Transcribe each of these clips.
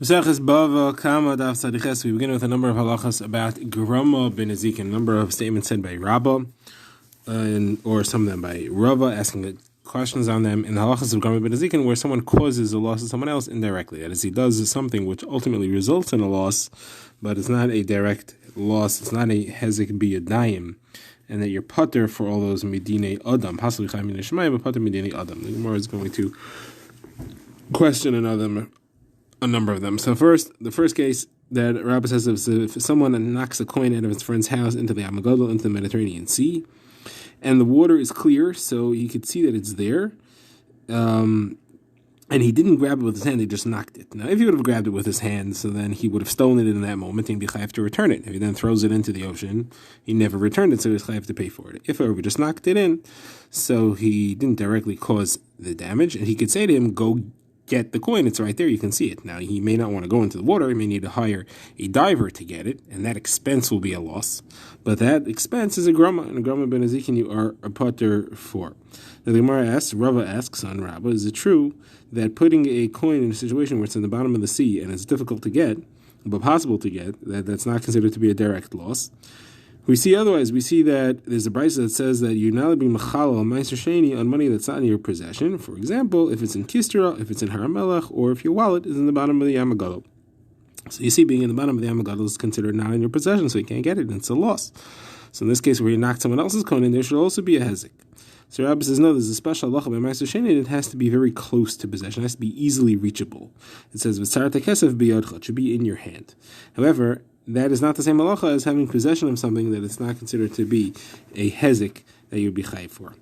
Bava Kamma daf Sadiches. We begin with a number of halachas about Grama ben Ezekin, a number of statements said by Rabba, or some of them by Rava, asking questions on them in the halachas of Grama ben Ezekin, where someone causes a loss to someone else indirectly. That is, he does something which ultimately results in a loss, but it's not a direct loss. It's not a hezek biyadayim, and that you're putter for all those midine adam. Possibly chayim min shemayim, but putter midine adam. The Gemara is going to question a number of them. So the first case that Rabbi says is if someone knocks a coin out of his friend's house into the Amagadol, into the Mediterranean Sea, and the water is clear, so you could see that it's there, and he didn't grab it with his hand, he just knocked it. Now, if he would have grabbed it with his hand, so then he would have stolen it in that moment, and he'd be chayav to return it. If he then throws it into the ocean, he never returned it, so he's chayav to pay for it. If however, just knocked it in, so he didn't directly cause the damage, and he could say to him, go get the coin, it's right there, you can see it. Now, he may not want to go into the water, he may need to hire a diver to get it, and that expense will be a loss. But that expense is a grama, and a grama ben Ezekin you are a potter for. Now, the Gemara asks, Rava asks on Rabba, is it true that putting a coin in a situation where it's in the bottom of the sea and it's difficult to get, but possible to get, that's not considered to be a direct loss? We see otherwise. We see that there's a brisa that says that you're not being machal on meiser sheni on money that's not in your possession. For example, if it's in Kistra, if it's in Haramelech, or if your wallet is in the bottom of the Yamagadol. So you see, being in the bottom of the Yamagadol is considered not in your possession, so you can't get it, and it's a loss. So in this case, where you knocked someone else's coin in, there should also be a hezek. So Rabbi says, no, there's a special halacha by meiser sheni, and it has to be very close to possession. It has to be easily reachable. It says, v'tzarta kesef biyadcha, it should be in your hand. However, that is not the same halacha as having possession of something that is not considered to be a hezek that you'd be chayiv for.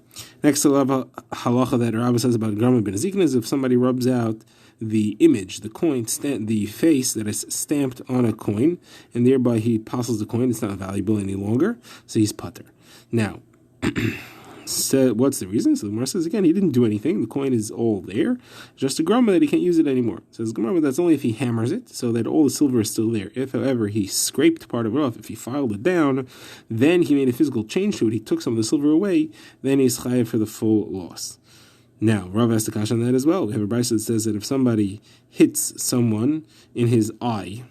Next halacha that Rabbi says about Grama ben Ezekin is if somebody rubs out the image, the coin, the face that is stamped on a coin, and thereby he passes the coin, it's not valuable any longer, so he's putter. Now, so what's the reason? So the Gemara says again, he didn't do anything. The coin is all there, just a grama that he can't use it anymore. Says Gemara, that's only if he hammers it, so that all the silver is still there. If, however, he scraped part of it off, if he filed it down, then he made a physical change to it. He took some of the silver away, then he's chayav for the full loss. Now, Rav has the kasha on that as well. We have a brisa that says that if somebody hits someone in his eye,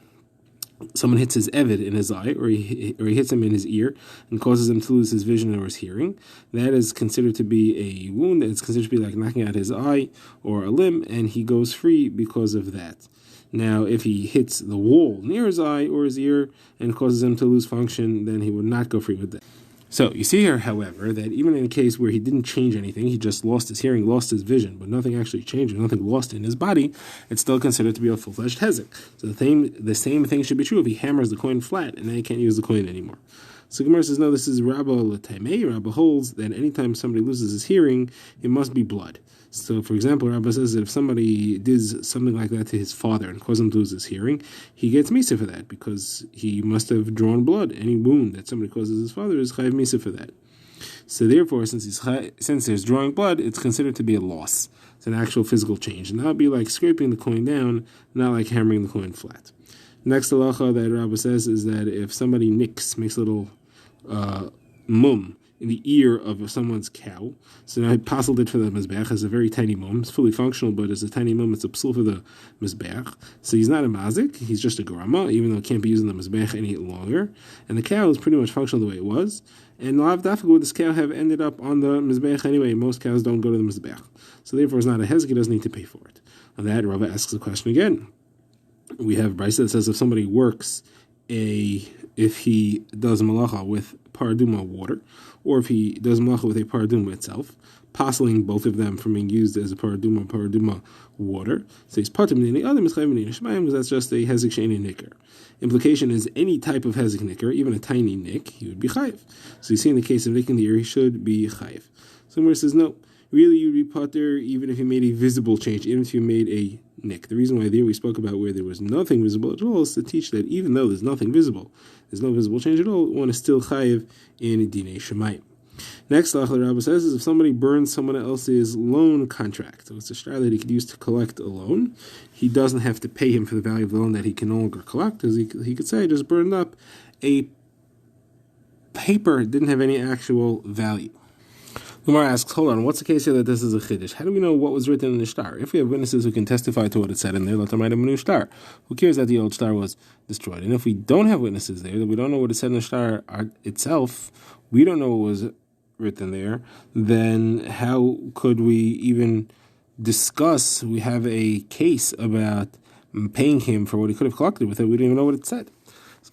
someone hits his eved in his eye, or he hits him in his ear and causes him to lose his vision or his hearing, that is considered to be a wound. It's considered to be like knocking out his eye or a limb, and he goes free because of that. Now, if he hits the wall near his eye or his ear and causes him to lose function, then he would not go free with that. So, you see here, however, that even in a case where he didn't change anything, he just lost his hearing, lost his vision, but nothing actually changed, nothing lost in his body, it's still considered to be a full-fledged hezek. So the same thing should be true if he hammers the coin flat, and then he can't use the coin anymore. So Gemara says, no, this is Rabba l'taimei. Rabba holds that anytime somebody loses his hearing, it must be blood. So, for example, Rabba says that if somebody does something like that to his father and causes him to lose his hearing, he gets misa for that because he must have drawn blood. Any wound that somebody causes his father is chayav misa for that. So therefore, since there's drawing blood, it's considered to be a loss. It's an actual physical change. And that would be like scraping the coin down, not like hammering the coin flat. Next halacha that Rabba says is that if somebody makes a little mum in the ear of someone's cow, so now he passed it for the mizbeach as a very tiny mum. It's fully functional, but as a tiny mum, it's a psul for the mizbeach. So he's not a mazik, he's just a grama, even though it can't be used in the mizbeach any longer. And the cow is pretty much functional the way it was. And lav dafka would this cow have ended up on the mizbeach anyway? Most cows don't go to the mizbeach. So therefore it's not a hezek, he doesn't need to pay for it. On that, Rava asks the question again. We have brisa that says if somebody works if he does malacha with paraduma water, or if he does malacha with a paraduma itself, passing both of them from being used as a paraduma water, so he's patim in the other because that's just a hezek sheni nicker. Implication is any type of hezek nicker, even a tiny nick, he would be chayiv. So you see in the case of nicking the ear, he should be chayiv. Somewhere says no. Really, you'd be potter even if you made a visible change, even if you made a nick. The reason why there we spoke about where there was nothing visible at all is to teach that even though there's nothing visible, there's no visible change at all, one is still chayiv in dinei shemayim. Next, the Rabbi says is if somebody burns someone else's loan contract, so it's a shtar that he could use to collect a loan, he doesn't have to pay him for the value of the loan that he can no longer collect, as he could say, just burned up a paper that didn't have any actual value. Gemara asks, hold on, what's the case here that this is a chiddush? How do we know what was written in the shtar? If we have witnesses who can testify to what it said in there, let them write a new shtar. Who cares that the old shtar was destroyed? And if we don't have witnesses there, that we don't know what it said in the shtar itself, we don't know what was written there, then how could we even discuss, we have a case about paying him for what he could have collected with it, we don't even know what it said.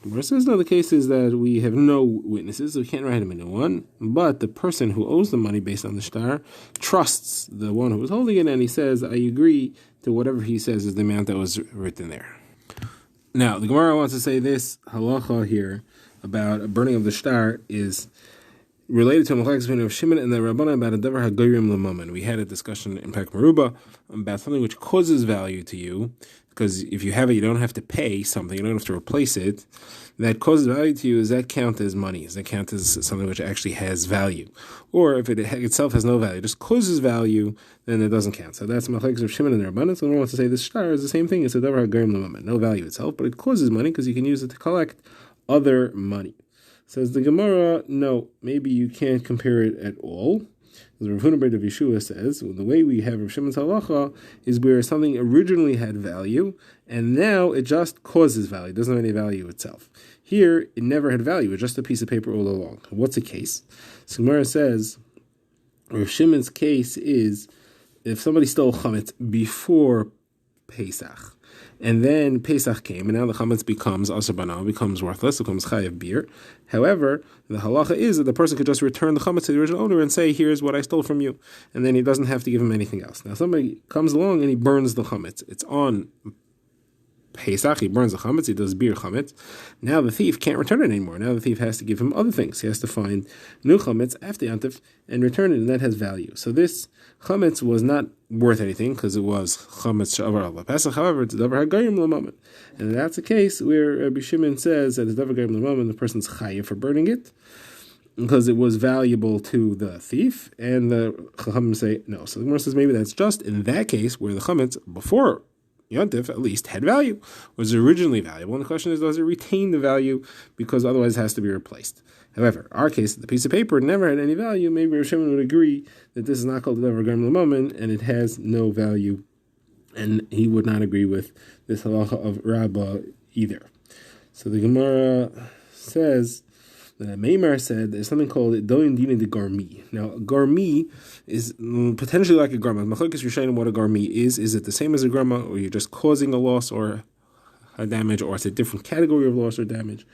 Gemara says, no, the case is that we have no witnesses, so we can't write him a new one, but the person who owes the money based on the shtar trusts the one who was holding it, and he says, I agree to whatever he says is the amount that was written there. Now, the Gemara wants to say this halacha here about a burning of the shtar is related to a machlokes between Rav Shimon and the Rabbanan about a davar hagoyim l'mammon. We had a discussion in Parak Meruba about something which causes value to you, because if you have it, you don't have to pay something, you don't have to replace it. That causes value to you, does that count as money? Does that count as something which actually has value? Or if it itself has no value, just causes value, then it doesn't count. So that's machlokes Rav Shimon and the Rabbanan. So one wants to say this shtar is the same thing. It's a davar hagoyim l'mammon. No value itself, but it causes money because you can use it to collect other money. Says the Gemara, no, maybe you can't compare it at all. As Rav Huna Bar of Yeshua says, well, the way we have Rav Shimon's halacha is where something originally had value, and now it just causes value. It doesn't have any value itself. Here, it never had value. It's just a piece of paper all along. What's the case? So Gemara says, Rav Shimon's case is if somebody stole chametz before Pesach, and then Pesach came, and now the chametz becomes aser bana, becomes worthless, becomes chayav beer. However, the halacha is that the person could just return the chametz to the original owner and say, here's what I stole from you. And then he doesn't have to give him anything else. Now somebody comes along and he burns the chametz. It's on Pesach, he burns the chametz, he does beer chametz. Now the thief can't return it anymore. Now the thief has to give him other things. He has to find new chametz after Yantif and return it, and that has value. So this chametz was not worth anything because it was chametz shavar al Pesach. However, it's davar hagoyim l'mammon, and that's a case where Rabbi Shimon says that it's davar hagoyim l'mammon. The person's chayav for burning it because it was valuable to the thief, and the chachamim say no. So the Gemara says maybe that's just in that case where the chametz before Yontif at least had value, was originally valuable, and the question is, does it retain the value because otherwise it has to be replaced? However, our case, the piece of paper never had any value. Maybe Rav Shimon would agree that this is not called the davar hagoyim l'mammon, and it has no value, and he would not agree with this halacha of Rabbah either. So the Gemara says, the Meimar said there's something called doin dina de garmi. Now, garmi is potentially like a grama. Machlokes Rishonim what a garmi is. Is it the same as a grama, or you're just causing a loss or a damage, or it's a different category of loss or damage?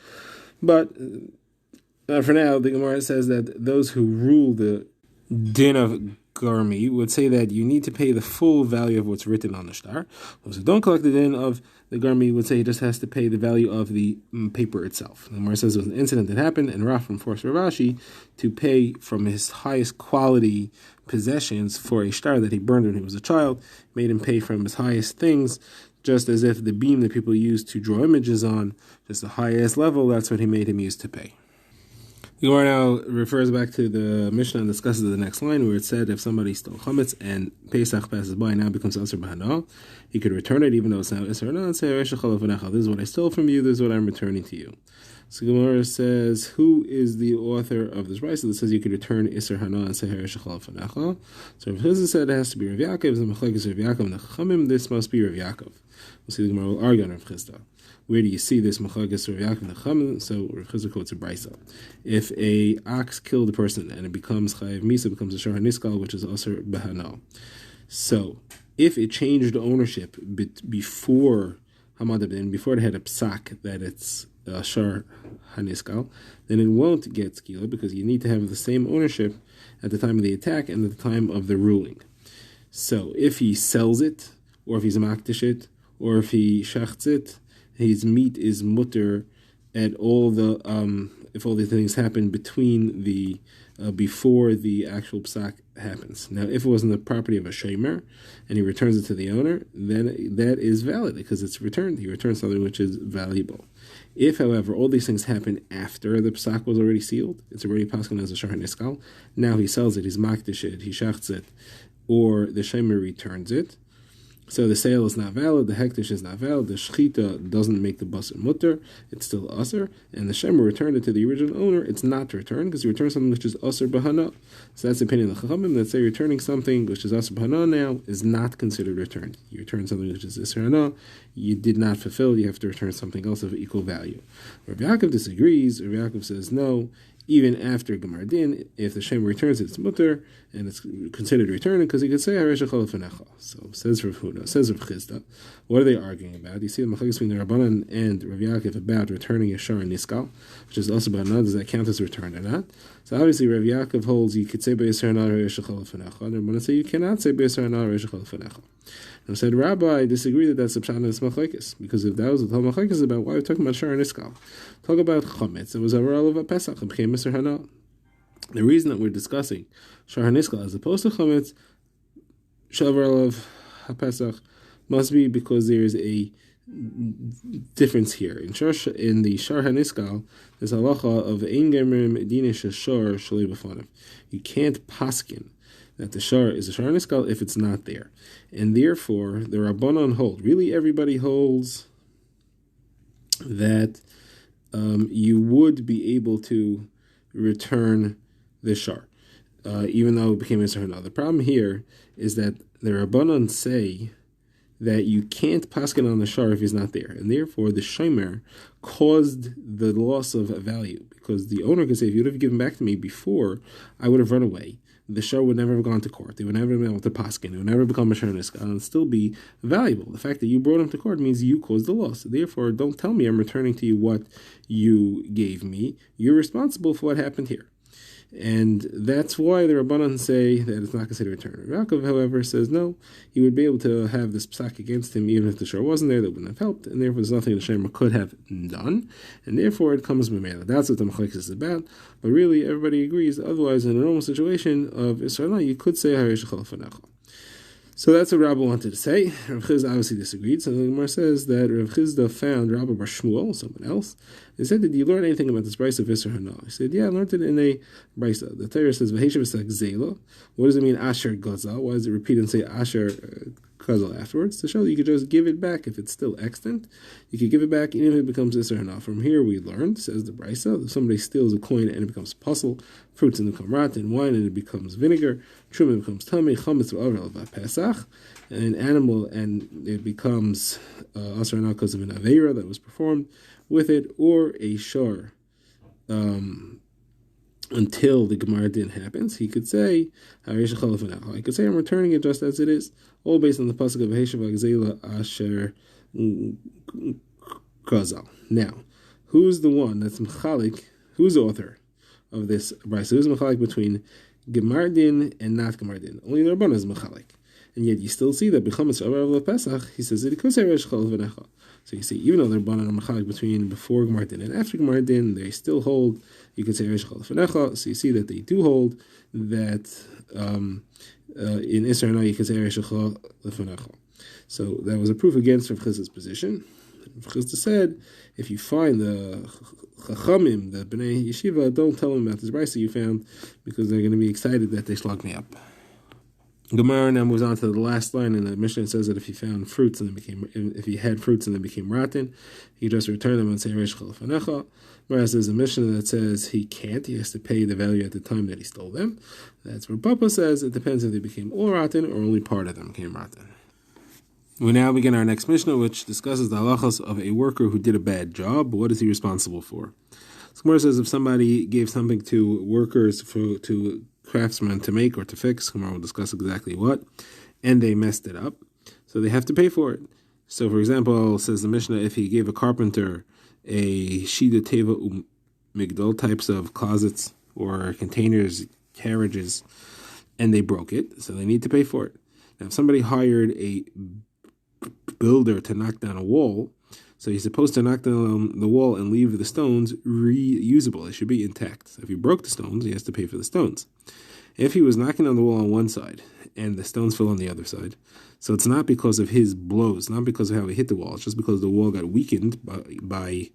But for now, the Gemara says that those who rule the din of garmi would say that you need to pay the full value of what's written on the shtar. Those who don't collect the din of the garmi would say he just has to pay the value of the paper itself. The Gemara says it was an incident that happened, and Rafam forced Rav Ashi to pay from his highest quality possessions for a shtar that he burned when he was a child, made him pay from his highest things, just as if the beam that people use to draw images on, just the highest level, that's what he made him use to pay. The Gemara now refers back to the Mishnah and discusses the next line where it said if somebody stole chametz and Pesach passes by and now becomes aser b'hana, he could return it even though it's now aser b'hana and say, this is what I stole from you, this is what I'm returning to you. So Gemara says, who is the author of this brayso that says you could return iser hana and say harishachal? So Rav Chizda said it has to be Rav Yaakov, and machlokes Rav Yaakov and the Chachamim, this must be Rav Yaakov. We'll see the Gemara will argue on Rav Chizda. Where do you see this machlokes Rav Yaakov and the Chachamim? So Rav Chizda quotes a brayso. If a ox killed a person and it becomes chayav misa, becomes a shor haniskal, which is aser b'hana. So if it changed ownership before Hamadabin, before it had a psak that it's shor haniskal, then it won't get skila because you need to have the same ownership at the time of the attack and at the time of the ruling. So if he sells it, or if he's makdish it, or if he shachts it, his meat is mutter at all the if all these things happen between the before the actual psak happens. Now, if it wasn't the property of a shomer and he returns it to the owner, then that is valid because it's returned. He returns something which is valuable. If, however, all these things happen after the psak was already sealed, it's already paskin as a shor haniskal. Now he sells it, he's makdish it, he shachts it, or the shomer returns it. So the sale is not valid, the hektish is not valid, the shchita doesn't make the basar mutter, it's still asr, and the shemer returned it to the original owner, it's not returned, because you return something which is asr b'hana. So that's the opinion of the chachamim, that say returning something which is asr b'hana now is not considered returned. You return something which is asr hana, you did not fulfill, you have to return something else of equal value. Rav Yaakov disagrees, Rav Yaakov says no, even after Gemar Din, if the Shem returns it, it's mutter, and it's considered returning, because he could say, so says Rav Huna, says Rav Chizda, what are they arguing about? You see the machlokes between the Rabbanan and Rav Yaakov about returning a shar and niskal, which is also about not, does that count as returned or not? So obviously Rav Yaakov holds you could say Be'yisar Anar Reshachal Fenecha, and Rabbanan say you cannot say Be'yisar Anar Reshachal Fenecha. And I said, Rabbi, I disagree that that's a pshat in this machlokes, because if that was what the whole machlokes is about, why are we talking about shar and niskal? Talk about chametz. It was a roll of a pesach. It became Mr. Hana. The reason that we're discussing shar and niskal as opposed to chametz, shavar of pesach, must be because there is a difference here. In the shar haniskal, there's halacha of ein gemer medina shashar shalei b'fanav. You can't paskin that the shar is a shar haniskal if it's not there, and therefore the Rabbanon hold. Really, everybody holds that you would be able to return the shar, even though it became Isser Hana. The problem here is that the Rabbanon say that you can't paskin on the shar if he's not there, and therefore the shomer caused the loss of value, because the owner could say, if you would have given back to me before, I would have run away. The shar would never have gone to court. They would never have been able to paskin. It would never become a shar niskal and still be valuable. The fact that you brought him to court means you caused the loss. Therefore, don't tell me I'm returning to you what you gave me. You're responsible for what happened here. And that's why the Rabbanan say that it's not considered return. Yaakov, however, says no, he would be able to have this psak against him even if the shar wasn't there, that wouldn't have helped, and therefore there's nothing the shemer could have done, and therefore it comes b'meila. That's what the machlokes is about. But really, everybody agrees. Otherwise, in a normal situation of Israel, you could say Harei Shechal Fanecha. So that's what Rabbi wanted to say. Rav Chizda obviously disagreed. So the Gemara says that Rav Chizda found Rabbi Bar Shmuel, someone else, and said, did you learn anything about this brisa of Isser Hana? He said, yeah, I learned it in a brisa. The Torah says, V'heshav Esak Zela. What does it mean, Asher Gazal? Why does it repeat and say Asher Gazal afterwards? To show that you could just give it back if it's still extant. You could give it back even if it becomes Isser Hana. From here we learned, says the brisa, if somebody steals a coin and it becomes puzzle, fruits and become rotten, wine and it becomes vinegar, truma becomes tummy, chametz v'avril Pesach, and an animal and it becomes asr hana because of an aveira that was performed with it, or a shar until the Gemara Din happens. He could say, I could say I'm returning it just as it is, all based on the pasuk of Heshav Agzela Asher Kazal. Now, who's the one that's mechalik? Who's the author of this brisa? Who's mechalik between Gemar Din and not Gemar Din? Only the Rabbanan is mechalik. And yet you still see that B'chametz Shavar Pesach, he says that it could say Reish Chol V'necha. So you see, even though the Rabbanan are mechalik between before Gemar Din and after Gemar Din, they still hold you could say Reish Chol V'necha. So you see that they do hold that in Isser Hana you could say Reish Chol V'necha. So that was a proof against Rav Chizda's position. Rav Chizda said, if you find the Chachamim, the Bnei Yeshiva, don't tell them about this brisa you found, because they're going to be excited that they slug me up. Gemara now moves on to the last line, and the Mishnah says that if he found fruits and if he had fruits and they became rotten, he just return them and say Reish Chol Fanecha. Whereas there's a Mishnah that says he can't; he has to pay the value at the time that he stole them. That's where Papa says it depends if they became all rotten or only part of them became rotten. We now begin our next Mishnah, which discusses the halachas of a worker who did a bad job. What is he responsible for? So Gemara says if somebody gave something to workers to craftsmen to make or to fix, Gemara will discuss exactly what, and they messed it up, so they have to pay for it. So, for example, says the Mishnah, if he gave a carpenter a shida teva migdal types of closets or containers, carriages, and they broke it, so they need to pay for it. Now, if somebody hired a builder to knock down a wall, so he's supposed to knock down the wall and leave the stones reusable. They should be intact. So if he broke the stones, he has to pay for the stones. If he was knocking on the wall on one side and the stones fell on the other side, so it's not because of his blows, not because of how he hit the wall, it's just because the wall got weakened by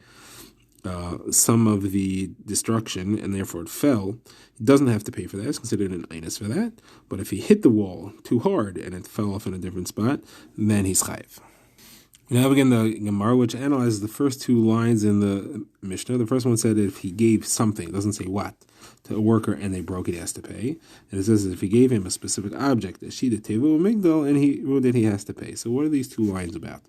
some of the destruction and therefore it fell, he doesn't have to pay for that. It's considered an einus for that. But if he hit the wall too hard and it fell off in a different spot, then he's chayiv. Now again, the Gemara, which analyzes the first two lines in the Mishnah. The first one said that if he gave something, it doesn't say what, to a worker and they broke it, he has to pay. And it says that if he gave him a specific object, a shida teva migdal, and he ruined it, he has to pay. So what are these two lines about?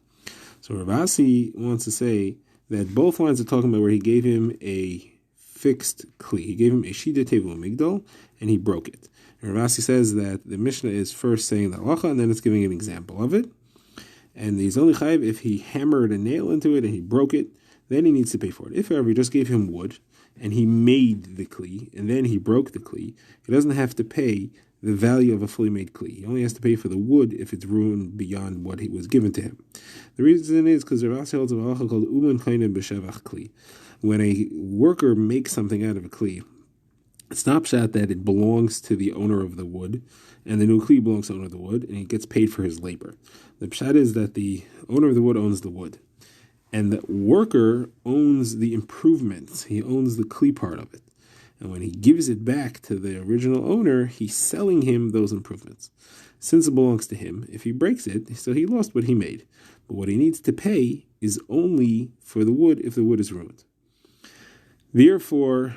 So Rav Asi wants to say that both lines are talking about where he gave him a fixed kli. He gave him a shida teva migdal, and he broke it. And Rav Asi says that the Mishnah is first saying the halacha, and then it's giving an example of it. And he's only chayiv if he hammered a nail into it and he broke it, then he needs to pay for it. If, however, he just gave him wood and he made the kli and then he broke the kli, he doesn't have to pay the value of a fully made kli. He only has to pay for the wood if it's ruined beyond what he was given to him. The reason is because Rav Asi holds a halacha called uman kainen b'shevach kli. When a worker makes something out of a kli, it's not pshat that it belongs to the owner of the wood, and the new kli belongs to the owner of the wood, and he gets paid for his labor. The pshat is that the owner of the wood owns the wood, and the worker owns the improvements. He owns the kli part of it. And when he gives it back to the original owner, he's selling him those improvements. Since it belongs to him, if he breaks it, so he lost what he made. But what he needs to pay is only for the wood if the wood is ruined. Therefore,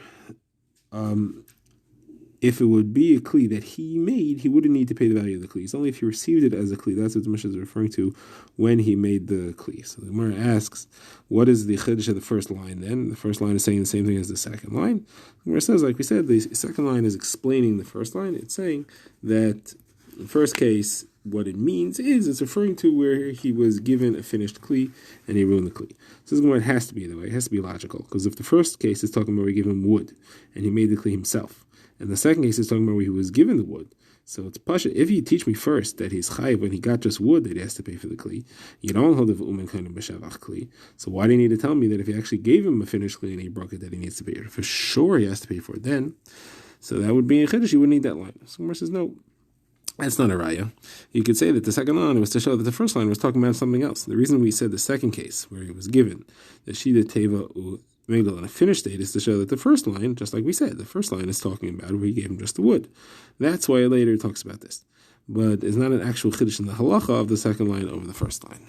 if it would be a kli that he made, he wouldn't need to pay the value of the kli. It's only if he received it as a kli. That's what the Mishnah is referring to when he made the kli. So the Gemara asks, what is the chiddush of the first line then? The first line is saying the same thing as the second line. The Gemara says, like we said, the second line is explaining the first line. It's saying that in the first case, what it means is it's referring to where he was given a finished kli and he ruined the kli. So this is why it has to be that way. It has to be logical. Because if the first case is talking about where he gave him wood and he made the kli himself, and the second case is talking about where he was given the wood. So it's pasha. If you teach me first that he's chayiv when he got just wood that he has to pay for the kli, you don't hold of umen kainen b'shevach kli. So why do you need to tell me that if he actually gave him a finished kli and he broke it, that he needs to pay it? For sure he has to pay for it then. So that would be in chiddush. You wouldn't need that line. So Gemara says no. That's not a raya. You could say that the second line was to show that the first line was talking about something else. The reason we said the second case where he was given the shida teva migdal in a finished state is to show that the first line, just like we said, the first line is talking about where he gave him just the wood. That's why later it talks about this. But it's not an actual chiddush in the halacha of the second line over the first line.